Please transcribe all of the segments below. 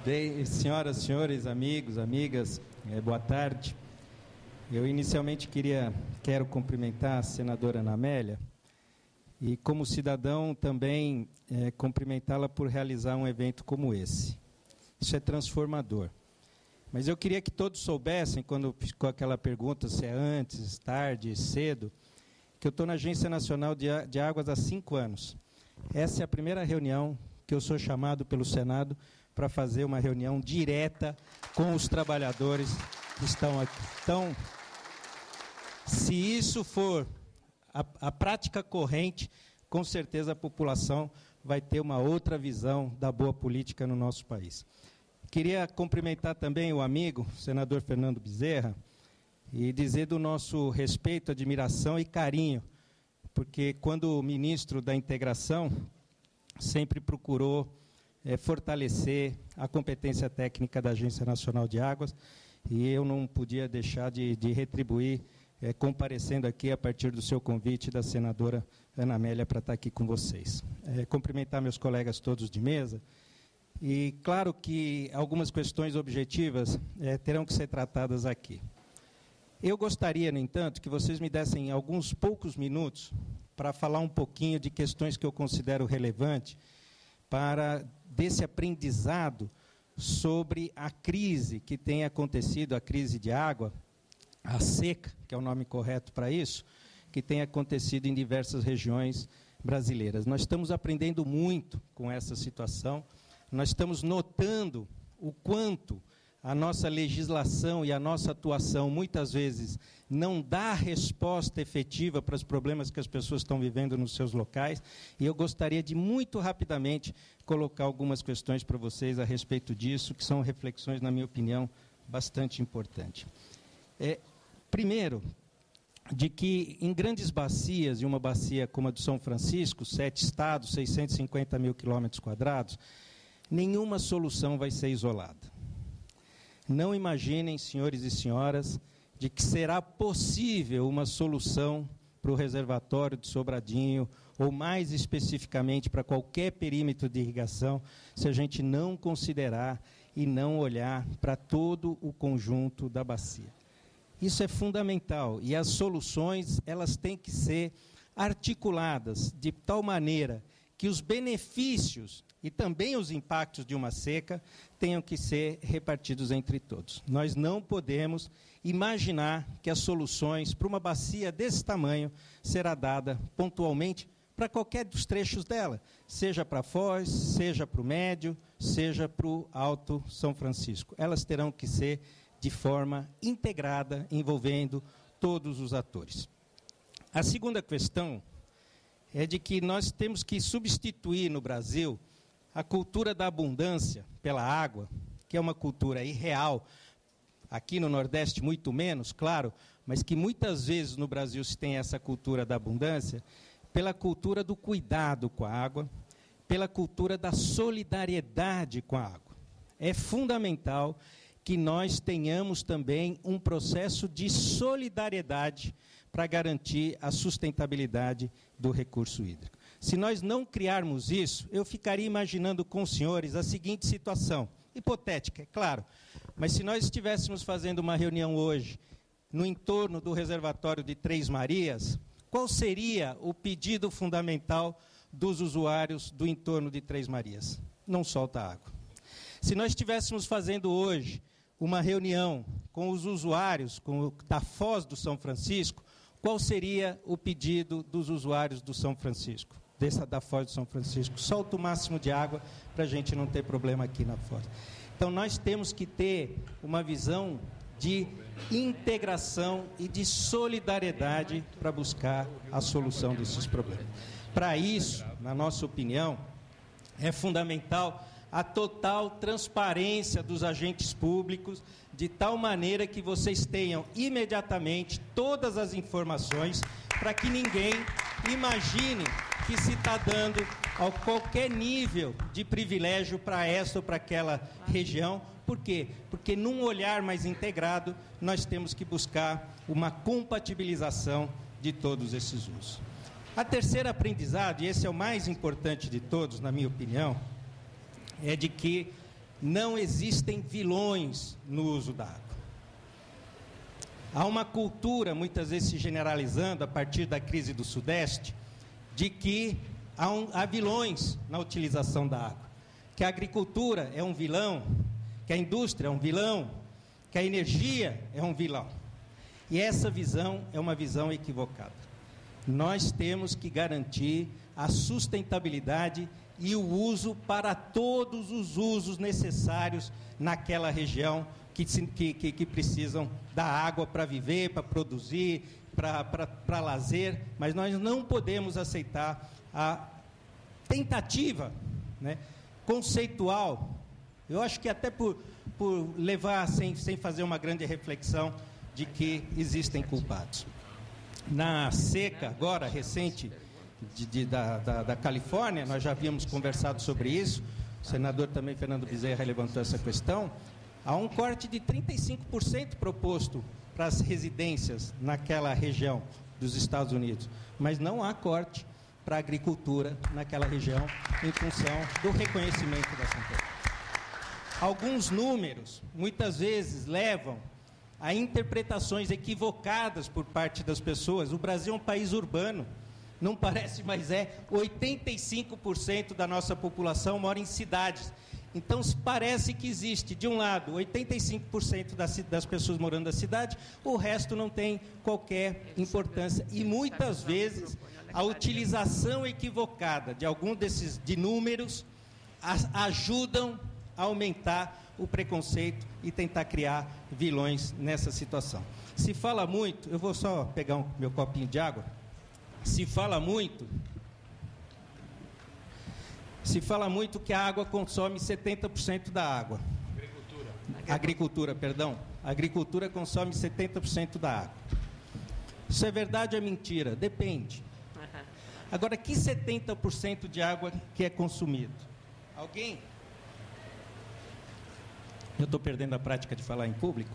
Bem, senhoras, senhores, amigos, amigas, boa tarde. Eu inicialmente quero cumprimentar a senadora Ana Amélia e, como cidadão, também cumprimentá-la por realizar um evento como esse. Isso é transformador. Mas eu queria que todos soubessem, quando ficou aquela pergunta se é antes, tarde, cedo, que eu estou na Agência Nacional de Águas há 5 anos. Essa é a primeira reunião que eu sou chamado pelo Senado para fazer uma reunião direta com os trabalhadores que estão aqui. Então, se isso for a prática corrente, com certeza a população vai ter uma outra visão da boa política no nosso país. Queria cumprimentar também o amigo, senador Fernando Bezerra, e dizer do nosso respeito, admiração e carinho, porque quando o ministro da Integração sempre procurou fortalecer a competência técnica da Agência Nacional de Águas, e eu não podia deixar de retribuir, comparecendo aqui a partir do seu convite da senadora Ana Amélia para estar aqui com vocês. Cumprimentar meus colegas todos de mesa, e claro que algumas questões objetivas terão que ser tratadas aqui. Eu gostaria, no entanto, que vocês me dessem alguns poucos minutos para falar um pouquinho de questões que eu considero relevantes para desse aprendizado sobre a crise que tem acontecido, a crise de água, a seca, que é o nome correto para isso, que tem acontecido em diversas regiões brasileiras. Nós estamos aprendendo muito com essa situação, nós estamos notando o quanto a nossa legislação e a nossa atuação, muitas vezes, não dá resposta efetiva para os problemas que as pessoas estão vivendo nos seus locais, e eu gostaria de, muito rapidamente, colocar algumas questões para vocês a respeito disso, que são reflexões, na minha opinião, bastante importantes. Primeiro, de que em grandes bacias, e uma bacia como a do São Francisco, 7 estados, 650 mil quilômetros quadrados, nenhuma solução vai ser isolada. Não imaginem, senhores e senhoras, de que será possível uma solução para o reservatório de Sobradinho, ou mais especificamente para qualquer perímetro de irrigação, se a gente não considerar e não olhar para todo o conjunto da bacia. Isso é fundamental, e as soluções elas têm que ser articuladas de tal maneira que os benefícios e também os impactos de uma seca tenham que ser repartidos entre todos. Nós não podemos imaginar que as soluções para uma bacia desse tamanho será dada pontualmente para qualquer dos trechos dela, seja para Foz, seja para o Médio, seja para o Alto São Francisco. Elas terão que ser de forma integrada, envolvendo todos os atores. A segunda questão é de que nós temos que substituir no Brasil a cultura da abundância pela água, que é uma cultura irreal, aqui no Nordeste muito menos, claro, mas que muitas vezes no Brasil se tem essa cultura da abundância, pela cultura do cuidado com a água, pela cultura da solidariedade com a água. É fundamental que nós tenhamos também um processo de solidariedade para garantir a sustentabilidade do recurso hídrico. Se nós não criarmos isso, eu ficaria imaginando com os senhores a seguinte situação, hipotética, é claro, mas se nós estivéssemos fazendo uma reunião hoje no entorno do reservatório de Três Marias, qual seria o pedido fundamental dos usuários do entorno de Três Marias? Não solta água. Se nós estivéssemos fazendo hoje uma reunião com os usuários da Foz do São Francisco, qual seria o pedido dos usuários do São Francisco? Da Foz do São Francisco, solta o máximo de água para a gente não ter problema aqui na Foz. Então, nós temos que ter uma visão de integração e de solidariedade para buscar a solução desses problemas. Para isso, na nossa opinião, é fundamental a total transparência dos agentes públicos, de tal maneira que vocês tenham imediatamente todas as informações, para que ninguém imagine que se está dando a qualquer nível de privilégio para essa ou para aquela região. Por quê? Porque num olhar mais integrado, nós temos que buscar uma compatibilização de todos esses usos. A terceira aprendizado, e esse é o mais importante de todos, na minha opinião, é de que não existem vilões no uso da água. Há uma cultura, muitas vezes se generalizando a partir da crise do Sudeste, de que há vilões na utilização da água, que a agricultura é um vilão, que a indústria é um vilão, que a energia é um vilão. E essa visão é uma visão equivocada. Nós temos que garantir a sustentabilidade e o uso para todos os usos necessários naquela região que precisam da água para viver, para produzir, para lazer, mas nós não podemos aceitar a tentativa, né, conceitual, eu acho que até por levar sem fazer uma grande reflexão de que existem culpados. Na seca, agora, recente, da Califórnia, nós já havíamos conversado sobre isso, o senador também, Fernando Bezerra, levantou essa questão, há um corte de 35% proposto para as residências naquela região dos Estados Unidos, mas não há corte para a agricultura naquela região em função do reconhecimento da Santa. Alguns números, muitas vezes, levam a interpretações equivocadas por parte das pessoas. O Brasil é um país urbano, não parece, mas 85% da nossa população mora em cidades. Então, parece que existe, de um lado, 85% das pessoas morando na cidade, o resto não tem qualquer importância. E, muitas vezes, a utilização equivocada de algum desses números ajudam a aumentar o preconceito e tentar criar vilões nessa situação. Se fala muito, eu vou só pegar meu copinho de água, se fala muito que a água consome 70% da água. A agricultura consome 70% da água. Isso é verdade ou é mentira? Depende. Agora, que 70% de água que é consumido? Alguém? Eu estou perdendo a prática de falar em público.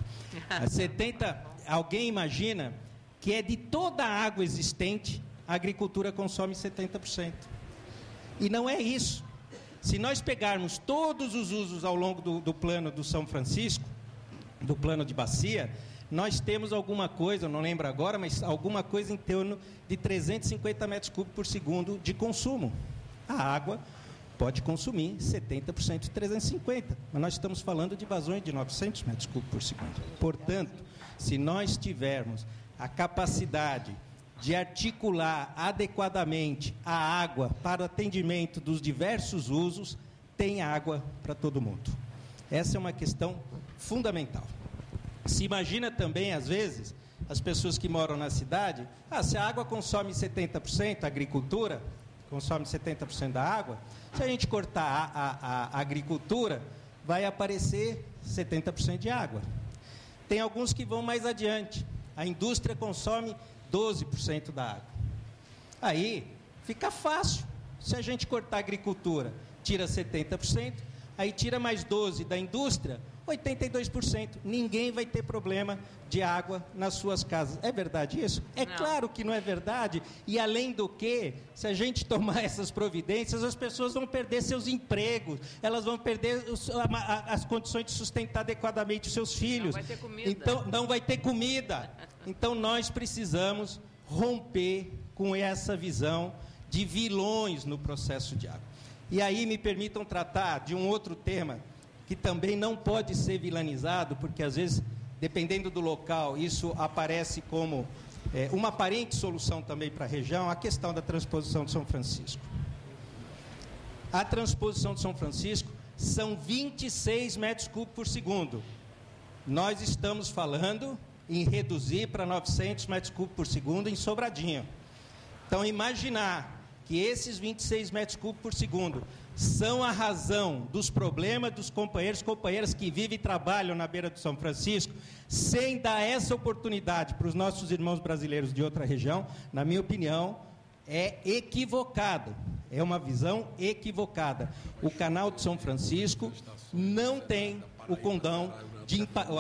Alguém imagina que é de toda a água existente, a agricultura consome 70%. E não é isso. Se nós pegarmos todos os usos ao longo do plano do São Francisco, do plano de bacia, nós temos alguma coisa, não lembro agora, mas alguma coisa em torno de 350 metros cúbicos por segundo de consumo. A água pode consumir 70% de 350, mas nós estamos falando de vazões de 900 metros cúbicos por segundo. Portanto, se nós tivermos a capacidade de articular adequadamente a água para o atendimento dos diversos usos, tem água para todo mundo. Essa é uma questão fundamental. Se imagina também, às vezes, as pessoas que moram na cidade, se a água consome 70%, a agricultura consome 70% da água, se a gente cortar a agricultura, vai aparecer 70% de água. Tem alguns que vão mais adiante. A indústria consome 12% da água. Aí fica fácil. Se a gente cortar a agricultura, tira 70%, aí tira mais 12% da indústria, 82%. Ninguém vai ter problema de água nas suas casas. É verdade isso? É claro que não é verdade. E além do que, se a gente tomar essas providências, as pessoas vão perder seus empregos, elas vão perder as condições de sustentar adequadamente os seus filhos. Não vai ter comida. Então, não vai ter comida. Então, nós precisamos romper com essa visão de vilões no processo de água. E aí me permitam tratar de um outro tema que também não pode ser vilanizado, porque às vezes, dependendo do local, isso aparece como uma aparente solução também para a região, a questão da transposição de São Francisco. A transposição de São Francisco são 26 metros cúbicos por segundo. Nós estamos falando em reduzir para 900 metros cúbicos por segundo em Sobradinho. Então, imaginar que esses 26 metros cúbicos por segundo são a razão dos problemas dos companheiras que vivem e trabalham na beira do São Francisco, sem dar essa oportunidade para os nossos irmãos brasileiros de outra região, na minha opinião, é equivocado. É uma visão equivocada. O canal de São Francisco não tem o condão,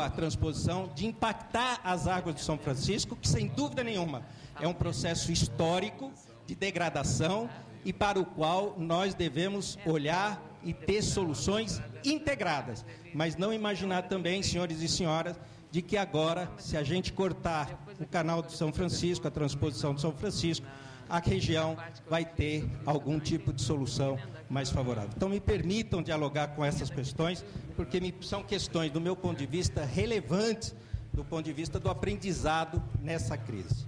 a transposição, de impactar as águas de São Francisco, que, sem dúvida nenhuma, é um processo histórico de degradação e para o qual nós devemos olhar e ter soluções integradas. Mas não imaginar também, senhores e senhoras, de que agora, se a gente cortar o canal do São Francisco, a transposição do São Francisco, a região vai ter algum tipo de solução mais favorável. Então, me permitam dialogar com essas questões, porque são questões, do meu ponto de vista, relevantes do ponto de vista do aprendizado nessa crise.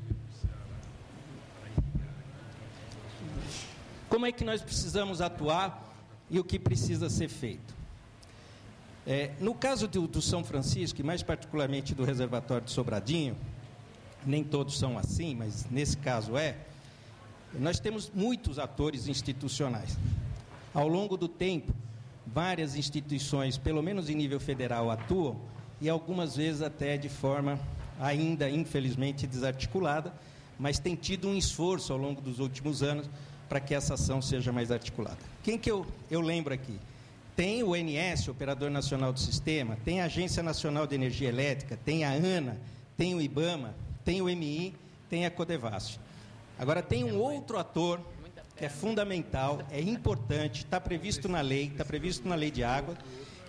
Como é que nós precisamos atuar e o que precisa ser feito? No caso do São Francisco, e mais particularmente do reservatório de Sobradinho, nem todos são assim, mas nesse caso nós temos muitos atores institucionais. Ao longo do tempo, várias instituições, pelo menos em nível federal, atuam, e algumas vezes até de forma ainda, infelizmente, desarticulada, mas tem tido um esforço ao longo dos últimos anos para que essa ação seja mais articulada. Quem que eu lembro aqui? Tem o ONS, Operador Nacional do Sistema, tem a Agência Nacional de Energia Elétrica, tem a ANA, tem o IBAMA, tem o MI, tem a Codevasf. Agora, tem um outro ator que é fundamental, é importante, está previsto na lei de água,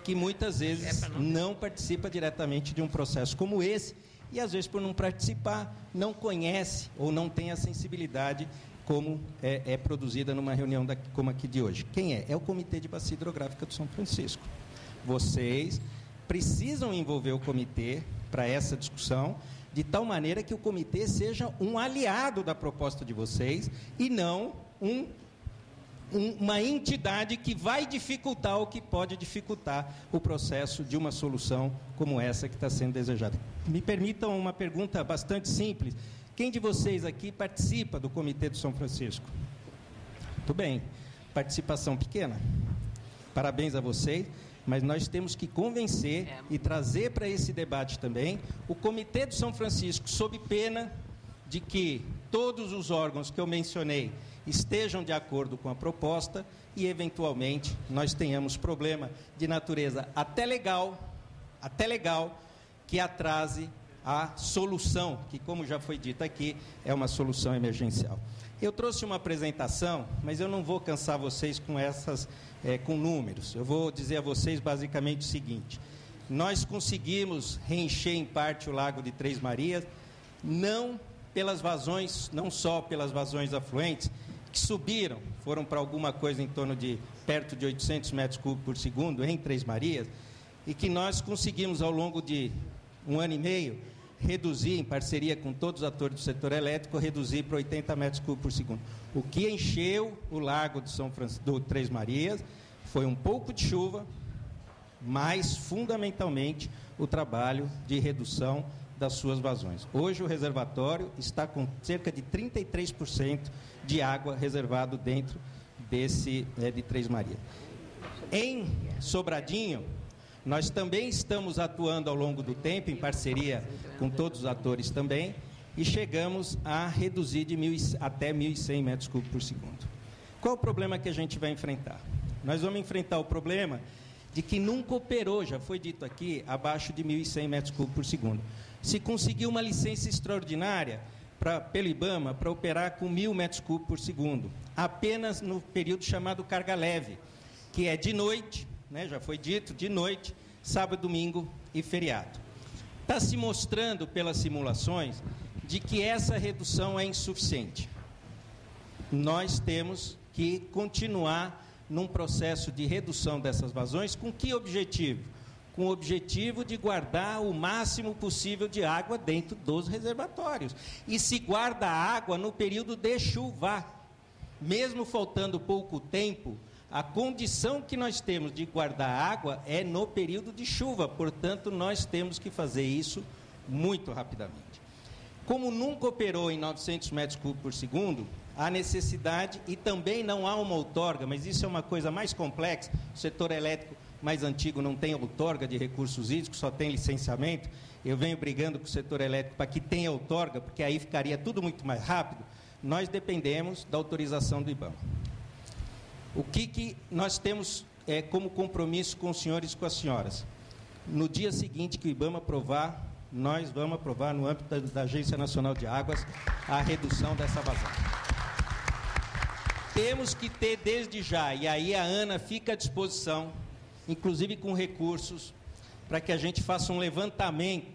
que muitas vezes não participa diretamente de um processo como esse, e às vezes, por não participar, não conhece ou não tem a sensibilidade como é produzida numa reunião como aqui de hoje. Quem é? É o Comitê de Bacia Hidrográfica do São Francisco. Vocês precisam envolver o comitê para essa discussão, de tal maneira que o comitê seja um aliado da proposta de vocês e não uma entidade que vai dificultar ou que pode dificultar o processo de uma solução como essa que está sendo desejada. Me permitam uma pergunta bastante simples. Quem de vocês aqui participa do Comitê do São Francisco? Muito bem. Participação pequena. Parabéns a vocês, mas nós temos que convencer e trazer para esse debate também o Comitê do São Francisco, sob pena de que todos os órgãos que eu mencionei estejam de acordo com a proposta e, eventualmente, nós tenhamos problema de natureza até legal, que atrase a solução, que, como já foi dito aqui, é uma solução emergencial. Eu trouxe uma apresentação, mas eu não vou cansar vocês com números. Eu vou dizer a vocês basicamente o seguinte: nós conseguimos reencher em parte o Lago de Três Marias, não só pelas vazões afluentes, que subiram, foram para alguma coisa em torno de perto de 800 metros cúbicos por segundo em Três Marias, e que nós conseguimos, ao longo de 1 ano e meio, reduzir, em parceria com todos os atores do setor elétrico, reduzir para 80 metros cúbicos por segundo. O que encheu o lago do Três Marias foi um pouco de chuva, mas, fundamentalmente, o trabalho de redução das suas vazões. Hoje, o reservatório está com cerca de 33% de água reservado dentro de Três Marias. Em Sobradinho, nós também estamos atuando ao longo do tempo, em parceria com todos os atores também, e chegamos a reduzir até 1.100 metros cúbicos por segundo. Qual o problema que a gente vai enfrentar? Nós vamos enfrentar o problema de que nunca operou, já foi dito aqui, abaixo de 1.100 metros cúbicos por segundo. Se conseguiu uma licença extraordinária pelo IBAMA para operar com 1.000 metros cúbicos por segundo, apenas no período chamado carga leve, que é de noite, já foi dito, de noite, sábado, domingo e feriado. Está se mostrando pelas simulações de que essa redução é insuficiente. Nós temos que continuar num processo de redução dessas vazões, com que objetivo? Com o objetivo de guardar o máximo possível de água dentro dos reservatórios. E se guarda água no período de chuva, mesmo faltando pouco tempo, a condição que nós temos de guardar água é no período de chuva, portanto, nós temos que fazer isso muito rapidamente. Como nunca operou em 900 metros cúbicos por segundo, há necessidade, e também não há uma outorga, mas isso é uma coisa mais complexa, o setor elétrico mais antigo não tem outorga de recursos hídricos, só tem licenciamento. Eu venho brigando com o setor elétrico para que tenha outorga, porque aí ficaria tudo muito mais rápido. Nós dependemos da autorização do IBAMA. O que nós temos como compromisso com os senhores e com as senhoras? No dia seguinte que o IBAMA aprovar, nós vamos aprovar, no âmbito da Agência Nacional de Águas, a redução dessa vazão. temos que ter desde já, e aí a Ana fica à disposição, inclusive com recursos, para que a gente faça um levantamento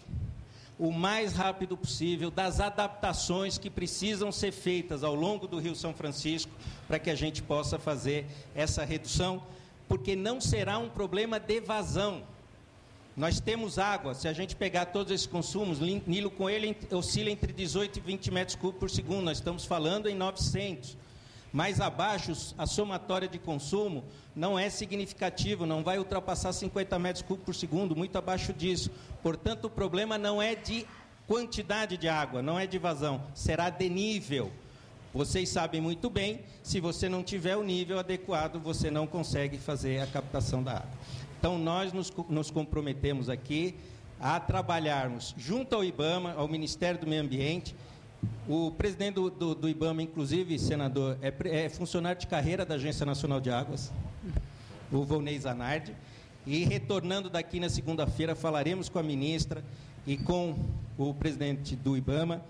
o mais rápido possível das adaptações que precisam ser feitas ao longo do Rio São Francisco para que a gente possa fazer essa redução, porque não será um problema de vazão. Nós temos água, se a gente pegar todos esses consumos, Nilo Coelho oscila entre 18 e 20 metros cúbicos por segundo, nós estamos falando em 900. Mais abaixo, a somatória de consumo não é significativo, não vai ultrapassar 50 metros cúbicos por segundo, muito abaixo disso. Portanto, o problema não é de quantidade de água, não é de vazão, será de nível. Vocês sabem muito bem, se você não tiver o nível adequado, você não consegue fazer a captação da água. Então, nós nos comprometemos aqui a trabalharmos junto ao IBAMA, ao Ministério do Meio Ambiente. O presidente do IBAMA, inclusive, senador, é funcionário de carreira da Agência Nacional de Águas, o Volney Zanardi, e retornando daqui na segunda-feira, falaremos com a ministra e com o presidente do IBAMA,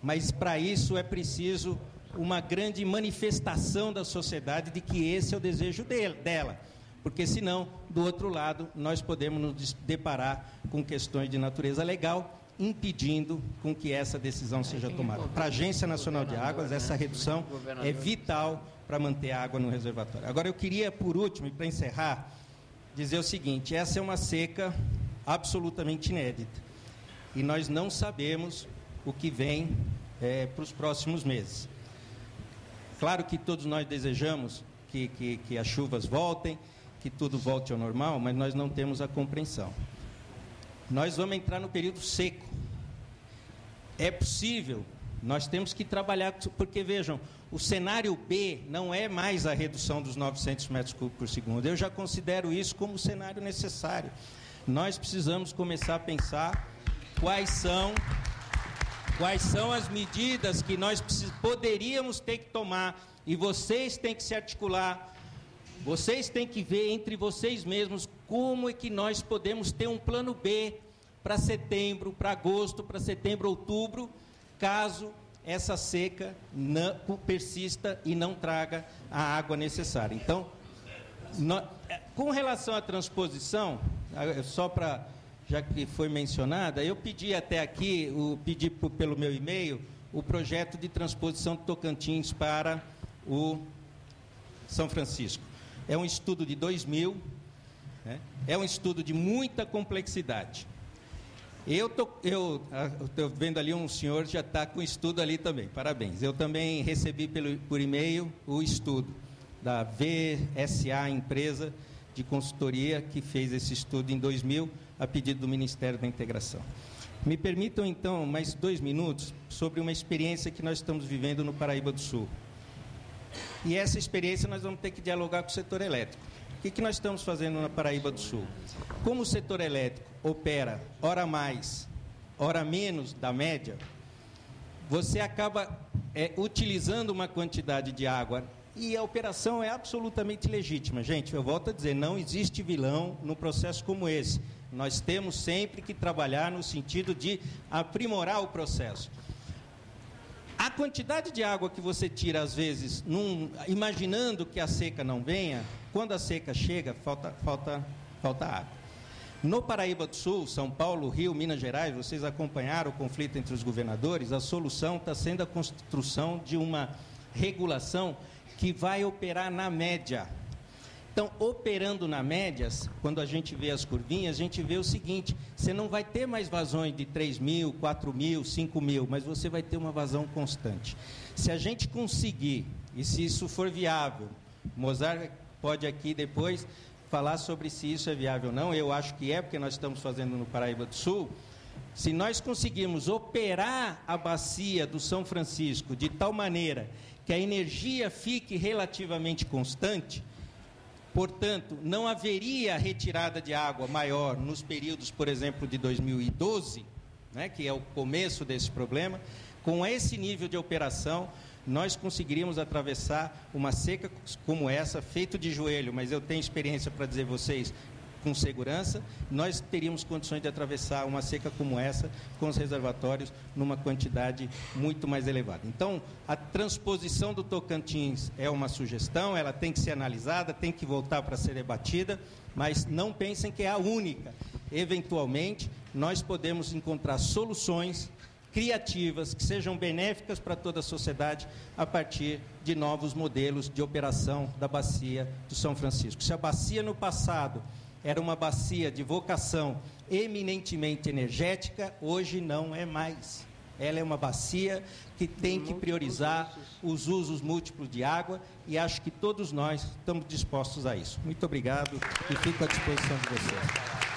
mas para isso é preciso uma grande manifestação da sociedade de que esse é o desejo dela, porque senão, do outro lado, nós podemos nos deparar com questões de natureza legal, impedindo com que essa decisão seja tomada. Para a Agência Nacional de Águas, essa redução é vital para manter a água no reservatório. Agora, eu queria, por último, e para encerrar, dizer o seguinte: essa é uma seca absolutamente inédita, e nós não sabemos o que vem para os próximos meses. Claro que todos nós desejamos que as chuvas voltem, que tudo volte ao normal, mas nós não temos a compreensão. Nós vamos entrar no período seco. É possível, nós temos que trabalhar, porque vejam, o cenário B não é mais a redução dos 900 metros cúbicos por segundo. Eu já considero isso como o cenário necessário. Nós precisamos começar a pensar quais são as medidas que nós poderíamos ter que tomar, e vocês têm que se articular, vocês têm que ver entre vocês mesmos como é que nós podemos ter um plano B para setembro, para agosto, para setembro, outubro, caso essa seca não persista e não traga a água necessária. Então, com relação à transposição, só para, já que foi mencionada, eu pedi até aqui, pedi pelo meu e-mail, o projeto de transposição de Tocantins para o São Francisco. É um estudo de 2000, né? É um estudo de muita complexidade. Eu estou vendo ali um senhor já está com estudo ali também, parabéns. Eu também recebi por e-mail o estudo da VSA, empresa de consultoria, que fez esse estudo em 2000, a pedido do Ministério da Integração. Me permitam, então, mais 2 minutos sobre uma experiência que nós estamos vivendo no Paraíba do Sul. E essa experiência nós vamos ter que dialogar com o setor elétrico. O que nós estamos fazendo na Paraíba do Sul? Como o setor elétrico opera hora mais, hora menos da média, você acaba utilizando uma quantidade de água, e a operação é absolutamente legítima. Gente, eu volto a dizer, não existe vilão no processo como esse. Nós temos sempre que trabalhar no sentido de aprimorar o processo. A quantidade de água que você tira, às vezes, imaginando que a seca não venha, quando a seca chega, falta água. No Paraíba do Sul, São Paulo, Rio, Minas Gerais, vocês acompanharam o conflito entre os governadores, a solução está sendo a construção de uma regulação que vai operar na média. Então, operando na média, quando a gente vê as curvinhas, a gente vê o seguinte: você não vai ter mais vazões de 3.000, 4.000, 5.000, mas você vai ter uma vazão constante. Se a gente conseguir, e se isso for viável, Mozart pode aqui depois falar sobre se isso é viável ou não, eu acho que é, porque nós estamos fazendo no Paraíba do Sul. Se nós conseguirmos operar a bacia do São Francisco de tal maneira que a energia fique relativamente constante, portanto, não haveria retirada de água maior nos períodos, por exemplo, de 2012, né, que é o começo desse problema. Com esse nível de operação, nós conseguiríamos atravessar uma seca como essa, feito de joelho, mas eu tenho experiência para dizer a vocês, com segurança, nós teríamos condições de atravessar uma seca como essa com os reservatórios numa quantidade muito mais elevada. Então, a transposição do Tocantins é uma sugestão, ela tem que ser analisada, tem que voltar para ser debatida, mas não pensem que é a única. Eventualmente, nós podemos encontrar soluções criativas, que sejam benéficas para toda a sociedade, a partir de novos modelos de operação da bacia do São Francisco. Se a bacia no passado era uma bacia de vocação eminentemente energética, hoje não é mais. Ela é uma bacia que tem que priorizar os usos múltiplos de água e acho que todos nós estamos dispostos a isso. Muito obrigado e fico à disposição de vocês.